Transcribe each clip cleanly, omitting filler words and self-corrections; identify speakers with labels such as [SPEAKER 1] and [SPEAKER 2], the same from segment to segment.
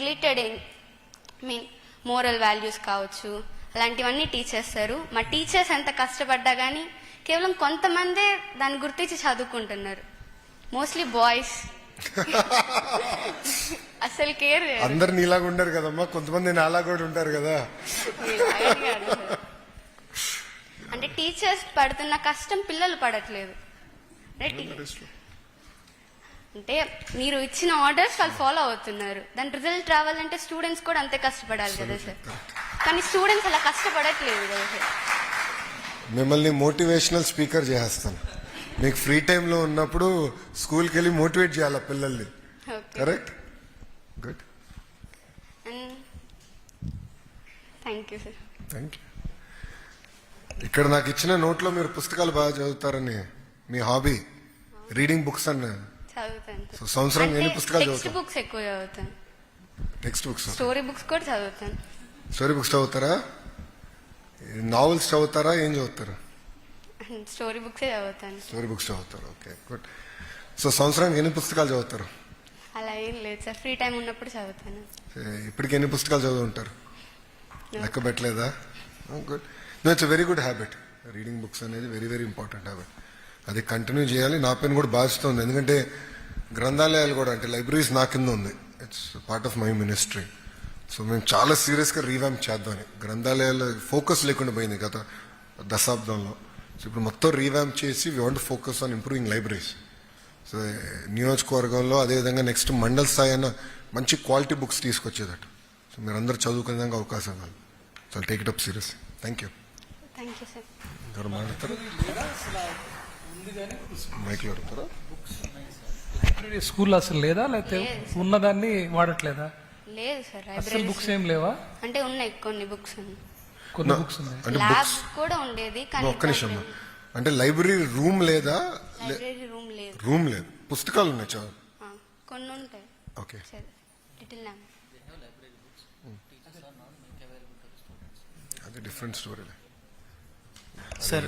[SPEAKER 1] Related mean moral values కావచ్చు, అలాంటివన్నీ teach చేస్తారు. మా టీచర్స్ ఎంత కష్టపడ్డా కానీ కేవలం కొంతమందే దాన్ని గుర్తించి చదువుకుంటున్నారు. మోస్ట్లీ బాయ్స్ అసలు కేర్
[SPEAKER 2] అందరు నీలాగా ఉండరు కదమ్మా, కొంతమంది నాలా కూడా ఉంటారు కదా.
[SPEAKER 1] అంటే టీచర్స్ పడుతున్న కష్టం పిల్లలు పడట్లేదు. అంటే మీరు ఇచ్చిన ఆర్డర్స్ వాళ్ళు ఫాలో అవుతున్నారు, దాని రిజల్ట్ రావాలంటే స్టూడెంట్స్ కూడా అంతే కష్టపడాలి కదా సార్. కానీ స్టూడెంట్స్ అలా కష్టపడట్లేదు కదా సార్.
[SPEAKER 2] మిమ్మల్ని మోటివేషనల్ స్పీకర్ చేస్తాను. మీకు ఫ్రీ టైంలో ఉన్నప్పుడు స్కూల్కి వెళ్ళి మోటివేట్ చేయాలి పిల్లల్ని. Correct? Good.
[SPEAKER 1] Thank you sir.
[SPEAKER 2] Thank you. ఇక్కడ నాకు ఇచ్చిన నోట్లో మీరు పుస్తకాలు బాగా చదువుతారని, మీ హాబీ రీడింగ్ బుక్స్ అన్న
[SPEAKER 1] చదువుతాను.
[SPEAKER 2] సో సంవత్సరం ఎన్ని పుస్తకాలు
[SPEAKER 1] టెక్స్ట్
[SPEAKER 2] చదువుతారు?
[SPEAKER 1] బుక్స్ ఎక్కువ చదువుతాను.
[SPEAKER 2] టెక్స్ట్ బుక్స్,
[SPEAKER 1] స్టోరీ బుక్స్ కూడా చదువుతాను.
[SPEAKER 2] స్టోరీ బుక్స్ చదువుతారా? నావెల్స్ చదువుతారా? ఏం చదువుతారు?
[SPEAKER 1] స్టోరీ బుక్సే చదువుతాను.
[SPEAKER 2] స్టోరీ బుక్స్ చదువుతారు. Okay, good. సో సంవత్సరానికి ఎన్ని పుస్తకాలు చదువుతారు?
[SPEAKER 1] అలా ఏం లేదు సార్, ఫ్రీ టైం ఉన్నప్పుడు చదువుతాను.
[SPEAKER 2] ఇప్పటికి ఎన్ని పుస్తకాలు చదువుంటారు? లెక్క పెట్టలేదా? Good. No, it's very good habit. Reading books అనేది వెరీ వెరీ ఇంపార్టెంట్ హ్యాబిట్. అది కంటిన్యూ చేయాలి. నా పైన కూడా బాధ్యత ఉంది, ఎందుకంటే గ్రంథాలయాలు కూడా అంటే లైబ్రరీస్ నా కింద ఉంది. It's part of my ministry. So మేము చాలా సీరియస్గా రీవ్యాంప్ చేద్దామని. గ్రంథాలయాలు ఫోకస్ లేకుండా పోయింది గత దశాబ్దంలో. సో ఇప్పుడు మొత్తం రీవ్యాంప్ చేసి we want focus on improving libraries. So నియోజకవర్గంలో అదేవిధంగా నెక్స్ట్ మండల స్థాయి అయిన మంచి క్వాలిటీ బుక్స్ తీసుకొచ్చేదట. సో మీరు అందరూ చదువుకునే విధంగా అవకాశం కాదు. So take it up serious. Thank you.
[SPEAKER 1] Thank you sir.
[SPEAKER 2] ఎవరు మాట్లాడతారు? మైక్లో అడుగుతారా?
[SPEAKER 3] స్కూల్ అసలు లేదా, లేకపోతే ఉన్నదాన్ని వాడట్లేదా?
[SPEAKER 1] లేదు సార్,
[SPEAKER 3] అసలు బుక్స్ ఏం లేవా?
[SPEAKER 1] అంటే ఉన్నాయి కొన్ని బుక్స్,
[SPEAKER 3] కొన్ని బుక్స్ ఉన్నాయి.
[SPEAKER 2] అంటే
[SPEAKER 1] ల్యాబ్ కూడా ఉండేది కానీ
[SPEAKER 2] ఒక్క నిమిషం. అంటే లైబ్రరీ రూమ్ లేదా?
[SPEAKER 1] లైబ్రరీ రూమ్ లేదు.
[SPEAKER 2] రూమ్ లేదు, పుస్తకాలు ఉన్నాయి చాలా.
[SPEAKER 1] కొన్ని ఉంటాయి.
[SPEAKER 2] Okay,
[SPEAKER 1] little lab.
[SPEAKER 2] అది డిఫరెంట్ స్టోరీ
[SPEAKER 4] సార్.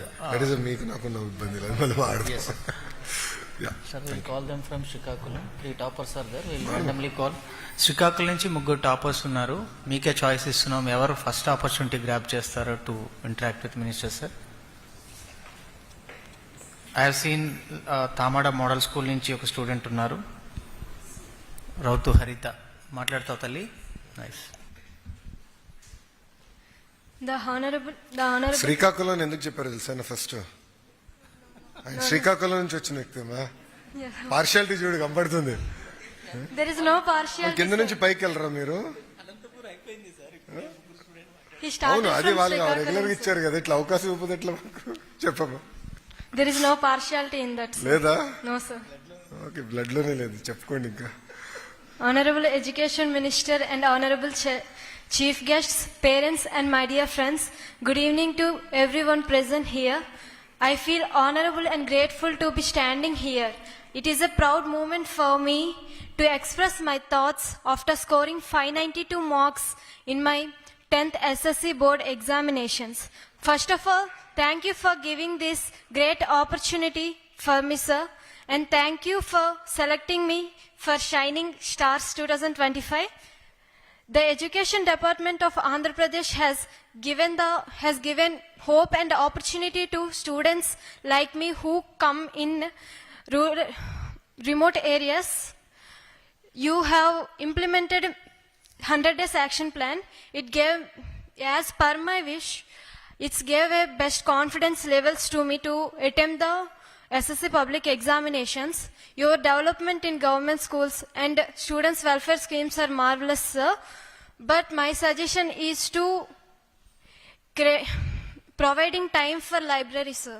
[SPEAKER 2] మీకు నాకున్న ఇబ్బంది లేదు, మళ్ళీ వాడు.
[SPEAKER 4] Sir, we'll call them from Srikakulam. 3 toppers are there. We'll randomly call. Srikakulam నుంచి 3 టాపర్స్ ఉన్నారు. మీకే చాయిస్ ఇస్తున్నాం, ఎవరు ఫస్ట్ ఆపర్చునిటీ గ్రాప్ చేస్తారో to interact with minister. Sir, I have seen Tamada model school నుంచి ఒక స్టూడెంట్ ఉన్నారు, రౌతు హరిత. మాట్లాడతావు తల్లి? నైస్.
[SPEAKER 5] The honorable
[SPEAKER 2] శ్రీకాకుళం ఎందుకు చెప్పారు తెలుసా? ఫస్ట్ ఆయన శ్రీకాకుళం నుంచి వచ్చిన వ్యక్తిమా. పార్షియాలిటీ చూడు కనపడుతుంది.
[SPEAKER 5] there is no partiality.
[SPEAKER 2] కింద నుంచి పైకి వెళ్ళరా మీరు?
[SPEAKER 5] He started
[SPEAKER 2] అవును, అది
[SPEAKER 5] from
[SPEAKER 2] వాళ్ళు
[SPEAKER 5] Srikakulam,
[SPEAKER 2] రెగ్యులర్ గా
[SPEAKER 5] sir.
[SPEAKER 2] ఇచ్చారు కదా, ఇట్లా అవకాశం ఇవ్వదు. ఎట్లా చెప్పమ్మా.
[SPEAKER 5] There is no partiality in that, sir.
[SPEAKER 2] లేదా?
[SPEAKER 5] No, sir.
[SPEAKER 2] ఓకే, బ్లడ్ లోనే లేదు. చెప్పుకోండి ఇంకా.
[SPEAKER 5] Honorable Education Minister and Honorable Chief Guests, parents and my dear friends, good evening to everyone present here. I feel honorable and grateful to be standing here. It is a proud moment for me to express my thoughts after scoring 592 marks in my 10th SSC board examinations. First of all, thank you for giving this great opportunity for me, sir, and thank you for selecting me for Shining Stars 2025. The Education Department of Andhra Pradesh has given hope and opportunity to students like me who come in remote areas. You have implemented 100 days action plan. It gave, as per my wish, it gave a best confidence levels to me to attempt the SSC public examinations. Your development in government schools and students welfare schemes are marvelous, sir. But my suggestion is to providing time for library, sir.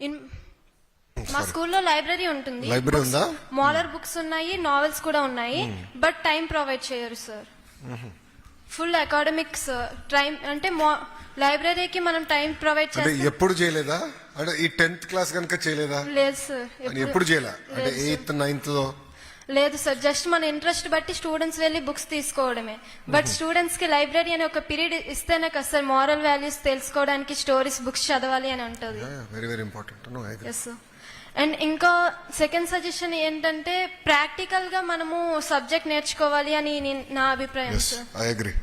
[SPEAKER 5] In మా స్కూల్లో library ఉంటుంది.
[SPEAKER 2] Library ఉందా?
[SPEAKER 5] Model books ఉన్నాయి, novels కూడా ఉన్నాయి, but time provide చేయరు sir. Full academics time అంటే లైబ్రరీకి మనం టైం ప్రొవైడ్ చేస్తాం.
[SPEAKER 2] ఎప్పుడు చేయలేదా? అంటే ఈ 10th క్లాస్ కనుక చేయలేదా?
[SPEAKER 5] లేదు సార్,
[SPEAKER 2] ఎప్పుడు చేయలే. అంటే 8th 9th లో
[SPEAKER 5] లేదు సార్. జస్ట్ మన ఇంట్రెస్ట్ బట్టి స్టూడెంట్స్ వెళ్ళి బుక్స్ తీసుకోవడమే. బట్ స్టూడెంట్స్ కి లైబ్రరీ అని ఒక పీరియడ్ ఇస్తేనే కదా సార్ మోరల్ వాల్యూస్ తెలుసుకోవడానికి, స్టోరీస్ బుక్స్ చదవాలి అని ఉంటుంది.
[SPEAKER 2] Very very important.
[SPEAKER 5] Yes sir. And ఇంకా సెకండ్ సజెషన్ ఏంటంటే ప్రాక్టికల్ గా మనము సబ్జెక్ట్ నేర్చుకోవాలి అని నా అభిప్రాయం
[SPEAKER 2] yes
[SPEAKER 5] sir.
[SPEAKER 2] I agree.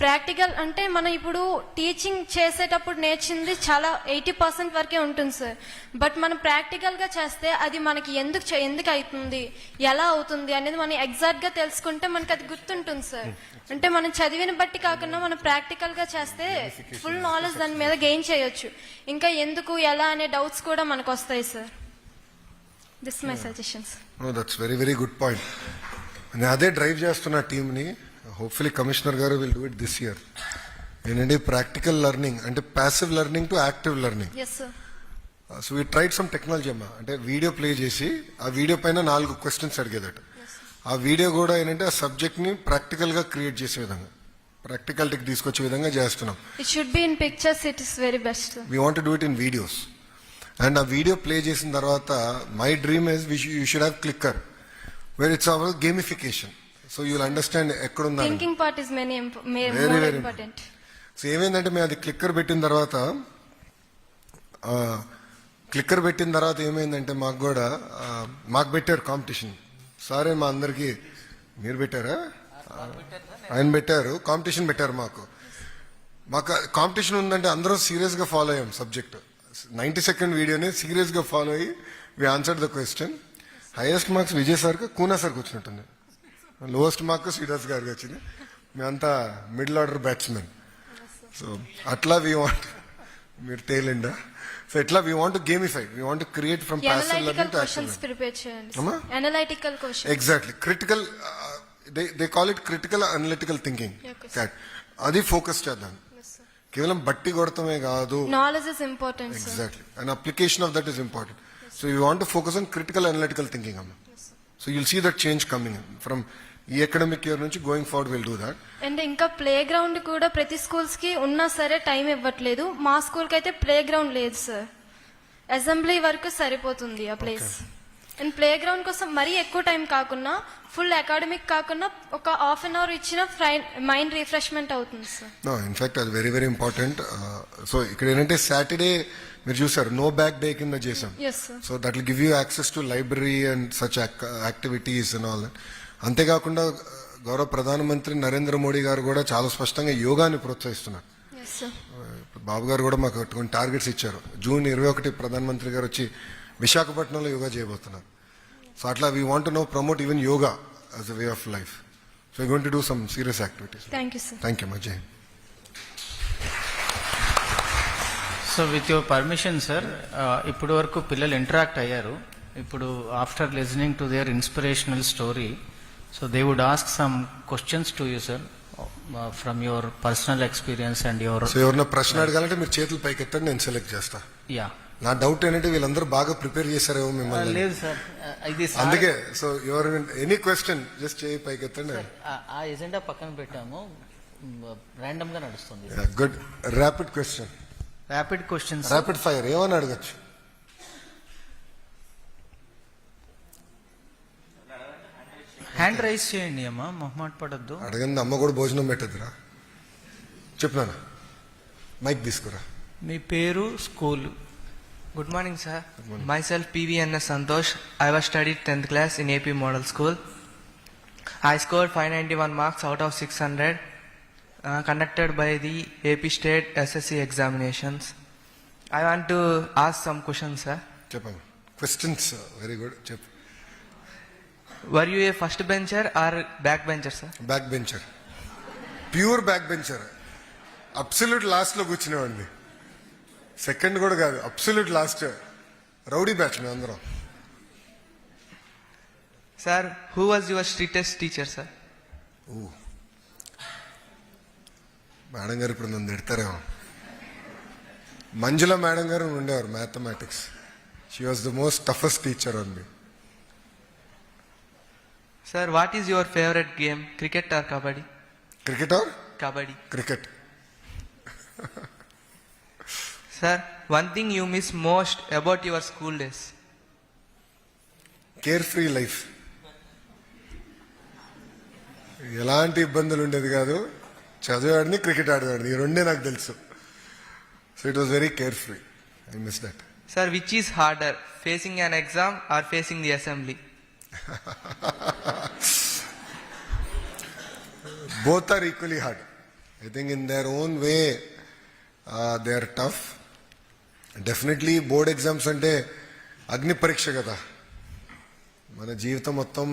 [SPEAKER 5] Practical అంటే మనం ఇప్పుడు టీచింగ్ చేసేటప్పుడు నేర్చింది చాలా 80% వరకే ఉంటుంది సార్. బట్ మనం ప్రాక్టికల్ గా చేస్తే అది మనకి ఎందుకు అవుతుంది, ఎలా అవుతుంది అనేది మనం ఎగ్జాక్ట్ గా తెలుసుకుంటే మనకి అది గుర్తుంటుంది సార్. అంటే మనం చదివిన బట్టి కాకుండా మనం ప్రాక్టికల్ గా చేస్తే ఫుల్ నాలెడ్జ్ దాని మీద గెయిన్ చేయొచ్చు. ఇంకా ఎందుకు ఎలా అనే డౌట్స్ కూడా మనకు వస్తాయి sir. This my suggestions.
[SPEAKER 2] No that's very very good point. నేను అదే డ్రైవ్ చేస్తున్న టీంని. హోప్ఫుల్లీ కమిషనర్ గారు will do it this year. ఏంటంటే ప్రాక్టికల్ లెర్నింగ్ అంటే passive learning to active learning.
[SPEAKER 5] Yes sir.
[SPEAKER 2] So we tried some technology అమ్మా. అంటే video play చేసి ఆ వీడియో పైన 4 క్వశ్చన్స్ అడిగేదట. ఆ వీడియో కూడా ఏంటంటే ఆ సబ్జెక్ట్ ని ప్రాక్టికల్ గా క్రియేట్ చేసే విధంగా, ప్రాక్టికాలిటీకి తీసుకొచ్చే విధంగా చేస్తున్నాం.
[SPEAKER 5] It should be in pictures, it is very best.
[SPEAKER 2] We want do it in videos. And ఆ వీడియో ప్లే చేసిన తర్వాత my dream is you should have clicker where it's our gamification. So you will understand ఎక్కడున్నారు.
[SPEAKER 5] Thinking part is
[SPEAKER 2] very
[SPEAKER 5] more
[SPEAKER 2] very
[SPEAKER 5] important.
[SPEAKER 2] So ఏమైందంటే మేము అది clicker పెట్టిన తర్వాత ఏమైందంటే మాకు పెట్టారు కాంపిటీషన్. సరే మా అందరికి మీరు పెట్టారా? ఆయన పెట్టారు, కాంపిటీషన్ పెట్టారు. మాకు కాంపిటీషన్ ఉందంటే అందరం సీరియస్ గా ఫాలో అయ్యాం సబ్జెక్ట్. 90 సెకండ్ వీడియోని సీరియస్ గా ఫాలో అయ్యి we answered the question. Highest marks Vijay సార్కి, కూనా సార్కి వచ్చినట్టుంది. లోయెస్ట్ మార్క్ శ్రీదాస్ గారికి వచ్చింది. మేమంతా మిడిల్ ఆర్డర్ బ్యాట్స్మెన్. సో అట్లా వీ వాంట్, మీరు తేలిండా? సో ఇట్లా we want గేమిఫై, we want create from passive learning to active learning.
[SPEAKER 5] Prepare చేయండి.
[SPEAKER 2] అమ్మా?
[SPEAKER 5] Analytical questions.
[SPEAKER 2] Exactly. Critical, they call it critical analytical thinking.
[SPEAKER 5] Okay,
[SPEAKER 2] అది focus చేద్దాం. కేవలం బట్టి కొడతామే కాదు.
[SPEAKER 5] Knowledge is important.
[SPEAKER 2] Exactly. And application of that is important. So you want to focus on critical analytical thinking. So you'll see that change coming in from ఈ academic year నుంచి going forward will do that.
[SPEAKER 5] And ఇంకా play ground కూడా ప్రతి schools కి ఉన్నా సరే time ఇవ్వట్లేదు. మా స్కూల్ కి అయితే ప్లే గ్రౌండ్ లేదు సార్. అసెంబ్లీ వరకు సరిపోతుంది ఆ ప్లేస్. అండ్ ప్లే గ్రౌండ్ కోసం మరీ ఎక్కువ టైం కాకుండా, ఫుల్ అకాడమిక్ కాకుండా ఒక హాఫ్ అన్ అవర్ ఇచ్చిన మైండ్ రిఫ్రెష్మెంట్ అవుతుంది సార్.
[SPEAKER 2] ఇన్ఫాక్ట్ అది వెరీ వెరీ ఇంపార్టెంట్. సో ఇక్కడ ఏంటంటే సాటర్డే మీరు చూసారు నో బ్యాక్ డే కింద చేసాం.
[SPEAKER 5] Yes sir.
[SPEAKER 2] So that will give you access to library and such activities and all that. అంతేకాకుండా గౌరవ ప్రధానమంత్రి నరేంద్ర మోడీ గారు కూడా చాలా స్పష్టంగా యోగాని ప్రోత్సహిస్తున్నారు.
[SPEAKER 5] Yes sir.
[SPEAKER 2] బాబు గారు కూడా మాకు కొన్ని టార్గెట్స్ ఇచ్చారు. జూన్ 21 ప్రధానమంత్రి గారు వచ్చి విశాఖపట్నంలో యోగా చేయబోతున్నారు. సో అట్లా we want no promote even yoga as a way of life. So you going to do some serious activities.
[SPEAKER 5] Thank you sir.
[SPEAKER 2] Thank you much.
[SPEAKER 4] So with your permission sir, ఇప్పుడు వరకు పిల్లలు interact అయ్యారు. ఇప్పుడు after listening to their inspirational story, so they would ask some questions to you sir from your personal experience and your.
[SPEAKER 2] సో ఎవరన్నా ప్రశ్న అడగాలంటే మీరు చేతులు పైకి ఎత్తండి, నేను సెలెక్ట్ చేస్తా.
[SPEAKER 4] యా,
[SPEAKER 2] నా డౌట్ ఏంటంటే వీళ్ళందరూ బాగా ప్రిపేర్ చేశారేమో మిమ్మల్ని.
[SPEAKER 4] లేదు సార్, ఇది
[SPEAKER 2] అందుకే. So your any question just చేయి పైకి ఎత్తండి.
[SPEAKER 4] ఆ ఎజెండా పక్కన పెట్టాము, ర్యాండమ్ గా నడుస్తుంది.
[SPEAKER 2] Good. Rapid question,
[SPEAKER 4] rapid questions,
[SPEAKER 2] rapid fire ఏమని అడగచ్చు.
[SPEAKER 4] హ్యాండ్ రైజ్ చేయండి అమ్మా, మొహమాట పడద్దు.
[SPEAKER 2] అడగండి, అమ్మ కూడా భోజనం పెట్టద్దురా. చెప్తున్నాను, మైక్ తీసుకురా.
[SPEAKER 4] మీ పేరు, school.
[SPEAKER 6] Good morning, sir. Myself PVNS Santosh. I was studied 10th class in AP Model School. I scored 591 marks out of 600 conducted by the AP State SSC examinations. I want to ask some questions, sir.
[SPEAKER 2] చెప్పండి. Questions very good. చెప్పు.
[SPEAKER 6] Were you a first bencher or back bencher, sir?
[SPEAKER 2] Back bencher, pure back bencher. Absolute last లో కూర్చునేవాడిని. Second కూడా కాదు, absolute last. Rowdy batch మేము అందరం.
[SPEAKER 6] Sir, who was your strictest teacher, sir?
[SPEAKER 2] Madam గారు ఇప్పుడు నన్ను తిడతారేమో. మంజుల madam గారు ఉండేవారు, mathematics. She was the most toughest teacher on me.
[SPEAKER 6] Sir, what is your favorite game? Cricket or kabaddi?
[SPEAKER 2] Cricket or
[SPEAKER 6] Kabaddi.
[SPEAKER 2] Cricket.
[SPEAKER 6] Sir, one thing you miss most about your school days?
[SPEAKER 2] Care free life. ఎలాంటి ఇబ్బందులు ఉండేది కాదు. చదివేవాడిని, cricket ఆడేవాడిని, ఈ రెండే నాకు తెలుసు. So it was very care free. I miss that.
[SPEAKER 6] Sir, which is harder, facing an exam or facing the assembly?
[SPEAKER 2] Both are equally hard. I think in their own way they are tough. Definitely board exams అంటే అగ్ని పరీక్ష కదా, మన జీవితం మొత్తం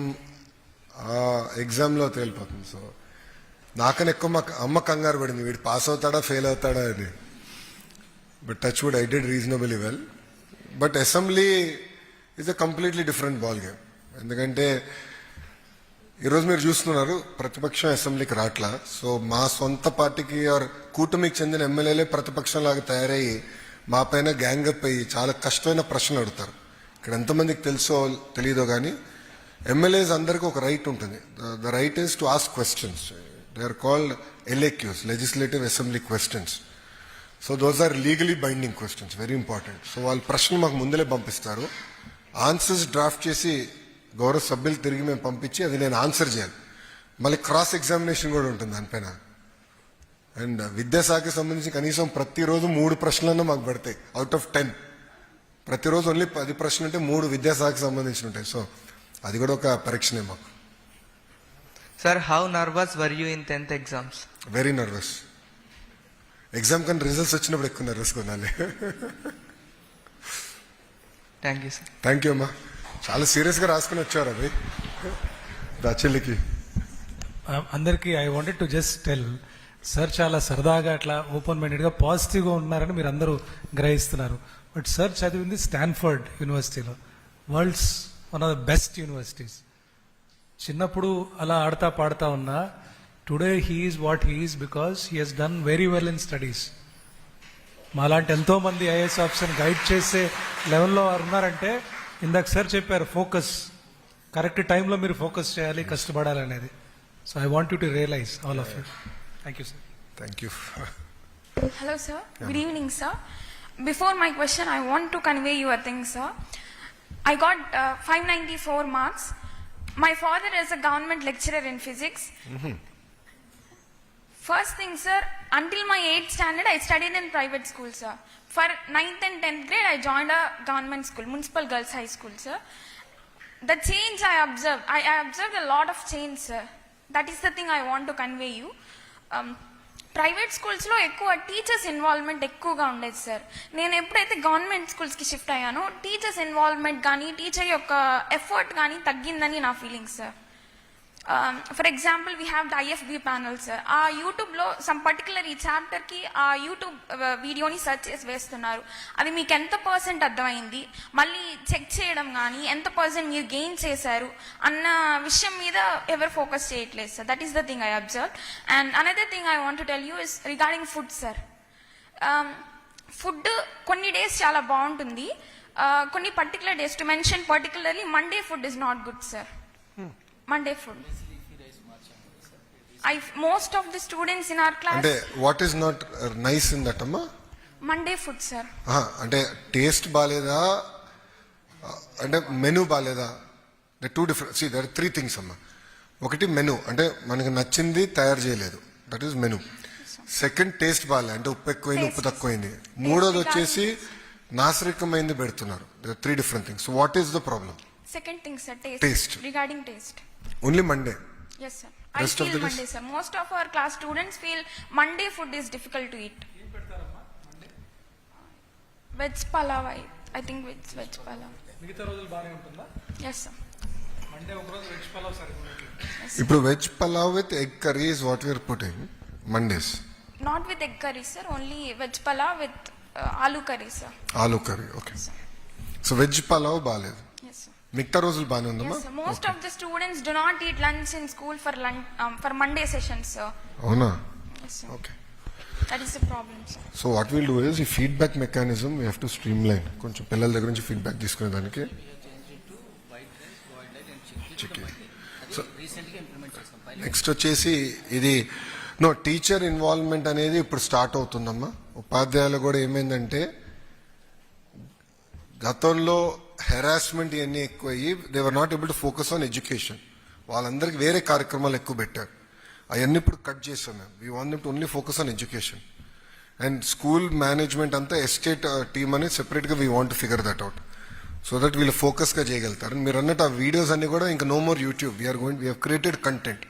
[SPEAKER 2] ఆ ఎగ్జామ్లో తేలిపోతుంది. సో నాకన్నా ఎక్కువ మా అమ్మ కంగారు పడింది, వీడు పాస్ అవుతాడా ఫెయిల్ అవుతాడా అని. But touch wood I did reasonably well. But assembly is a completely different ball game. ఎందుకంటే ఈరోజు మీరు చూస్తున్నారు ప్రతిపక్షం అసెంబ్లీకి రాట్లా. సో మా సొంత పార్టీకి ఆర్ కూటమికి చెందిన ఎమ్మెల్యేలే ప్రతిపక్షంలాగా తయారయ్యి మా పైన గ్యాంగ్ అప్ అయ్యి చాలా కష్టమైన ప్రశ్నలు అడుగుతారు. ఇక్కడ ఎంతమందికి తెలుసో తెలియదో కానీ ఎమ్మెల్యేస్ అందరికీ ఒక రైట్ ఉంటుంది. The right is to ask questions. They are called LAQs, legislative assembly questions. So those are legally binding questions, very important. So వాళ్ళ ప్రశ్నలు మాకు ముందలే పంపిస్తారు. ఆన్సర్స్ డ్రాఫ్ట్ చేసి గౌరవ సభ్యులు తిరిగి మేము పంపించి అది నేను ఆన్సర్ చేయాలి. మళ్ళీ క్రాస్ ఎగ్జామినేషన్ కూడా ఉంటుంది దానిపైన. అండ్ విద్యాశాఖకి సంబంధించి కనీసం ప్రతిరోజు 3 ప్రశ్నలన్నా మాకు పడతాయి అవుట్ ఆఫ్ 10. ప్రతిరోజు ఓన్లీ 10 ప్రశ్నలు ఉంటే 3 విద్యాశాఖకి సంబంధించి ఉంటాయి. సో అది కూడా ఒక పరీక్షనే మాకు.
[SPEAKER 6] Sir, how nervous were you in 10th exams?
[SPEAKER 2] Very nervous. Exam కానీ రిజల్ట్స్ వచ్చినప్పుడు ఎక్కువ నర్వస్ కొనాలి.
[SPEAKER 6] Thank you, sir.
[SPEAKER 2] Thank you అమ్మా. చాలా సీరియస్గా రాసుకుని వచ్చారు అవి రాచెల్లికి.
[SPEAKER 3] అందరికీ I wanted to just tell, sir చాలా సరదాగా అట్లా ఓపెన్ మైండెడ్గా పాజిటివ్గా ఉన్నారని మీరు అందరూ గ్రహిస్తున్నారు. బట్ సార్ చదివింది స్టాన్ఫర్డ్ యూనివర్సిటీలో, world's one of the best universities. చిన్నప్పుడు అలా ఆడతా పాడుతా ఉన్నా today he's what he's because he has done very well in studies. మాలాంటి ఎంతో మంది ఐఏఎస్ ఆఫీసర్ని గైడ్ చేసే లెవెల్లో వారు ఉన్నారంటే ఇందాక సార్ చెప్పారు ఫోకస్, కరెక్ట్ టైంలో మీరు ఫోకస్ చేయాలి, కష్టపడాలి అనేది. So I want you to realise all of you. Thank you sir.
[SPEAKER 2] Thank you.
[SPEAKER 7] Hello, sir. Good evening, sir. Before my question, I want to convey you a thing, sir. I got 594 marks. My father is a government lecturer in physics. First thing, sir, until my 8th standard, I studied in private school, sir. For 9th and 10th grade, I joined a government school, Municipal Girls High School, sir. The change I observed, I observed a lot of change, sir. That is the thing I want to convey you. Private స్కూల్స్లో ఎక్కువ teachers involvement ఎక్కువగా ఉండేది sir. నేను ఎప్పుడైతే government స్కూల్స్కి shift అయ్యానో teachers involvement కానీ teacher యొక్క effort కానీ తగ్గిందని నా feeling sir. For example we have the IFB panel sir. ఆ యూట్యూబ్లో సమ్ పర్టికులర్ ఈ చాప్టర్కి ఆ యూట్యూబ్ వీడియోని సెర్చ్ చేసి వేస్తున్నారు. అది మీకు ఎంత పర్సెంట్ అర్థమైంది, మళ్ళీ చెక్ చేయడం కానీ ఎంత పర్సెంట్ మీరు గెయిన్ చేశారు అన్న విషయం మీద ఎవరు ఫోకస్ చేయట్లేదు sir. That is the thing I observe. And another thing I want to tell you is regarding food sir. Food కొన్ని డేస్ చాలా బాగుంటుంది, కొన్ని particular days, to mention particularly Monday food is not good sir. Monday food. Most of the students in our class.
[SPEAKER 2] అంటే what is not nice in that అమ్మా?
[SPEAKER 7] Monday food, sir.
[SPEAKER 2] అంటే taste బాగాలేదా అంటే menu బాగాలేదా? Two different. See there 3 things అమ్మా. ఒకటి menu, అంటే మనకి నచ్చింది తయారు చేయలేదు, that is menu. Second taste బాగాలే, అంటే ఉప్పు ఎక్కువైంది ఉప్పు తక్కువైంది. మూడోది వచ్చేసి నాసిరకమైంది పెడుతున్నారు. 3 different things. What is the problem?
[SPEAKER 7] Second thing, sir, taste.
[SPEAKER 2] Taste.
[SPEAKER 7] Regarding taste.
[SPEAKER 2] Only Monday?
[SPEAKER 7] Yes, sir.
[SPEAKER 2] Rest
[SPEAKER 7] I
[SPEAKER 2] of
[SPEAKER 7] feel
[SPEAKER 2] the days?
[SPEAKER 7] Monday, sir. Most of our class students feel Monday food is difficult to eat. Veg palav, I think veg palav.
[SPEAKER 3] మిగతా రోజులు బాగానే ఉంటుందా?
[SPEAKER 7] Yes, sir.
[SPEAKER 3] Monday ఒకరోజు veg pulao సరిపోతుంది.
[SPEAKER 2] ఇప్పుడు veg pulao with egg curry is what we are putting Mondays.
[SPEAKER 7] Not with egg curry, sir. Only veg palav with aloo curry, sir.
[SPEAKER 2] Aloo curry, okay. So veg pulao బాగాలేదు,
[SPEAKER 7] Yes, sir.
[SPEAKER 2] మిగతా రోజులు బాగానే ఉందమ్మా?
[SPEAKER 7] Yes, sir. Most of the students do not eat lunch in school for for Monday sessions, sir.
[SPEAKER 2] అవునా?
[SPEAKER 7] Yes, sir.
[SPEAKER 2] Okay.
[SPEAKER 7] That is the problem, sir.
[SPEAKER 2] So what will do is ఈ feedback mechanism we have to streamline. కొంచెం పిల్లల దగ్గర నుంచి feedback తీసుకునే దానికి next వచ్చేసి ఇది టీచర్ ఇన్వాల్వ్మెంట్ అనేది ఇప్పుడు స్టార్ట్ అవుతుందమ్మా. ఉపాధ్యాయులు కూడా ఏమైందంటే గతంలో హెరాస్మెంట్ ఇవన్నీ ఎక్కువయ్యి they were not able to focus on education. వాళ్ళందరికీ వేరే కార్యక్రమాలు ఎక్కువ పెట్టారు. అవన్నీ ఇప్పుడు కట్ చేసాం మేము. We want them to only focus on education. And school management అంతా ఎస్టేట్ టీమ్ అనేది సెపరేట్గా we want figure that out so that వీళ్ళు ఫోకస్గా చేయగలుగుతారు. మీరు అన్నట్టు ఆ వీడియోస్ అన్ని కూడా ఇంకా no more YouTube, we are created content.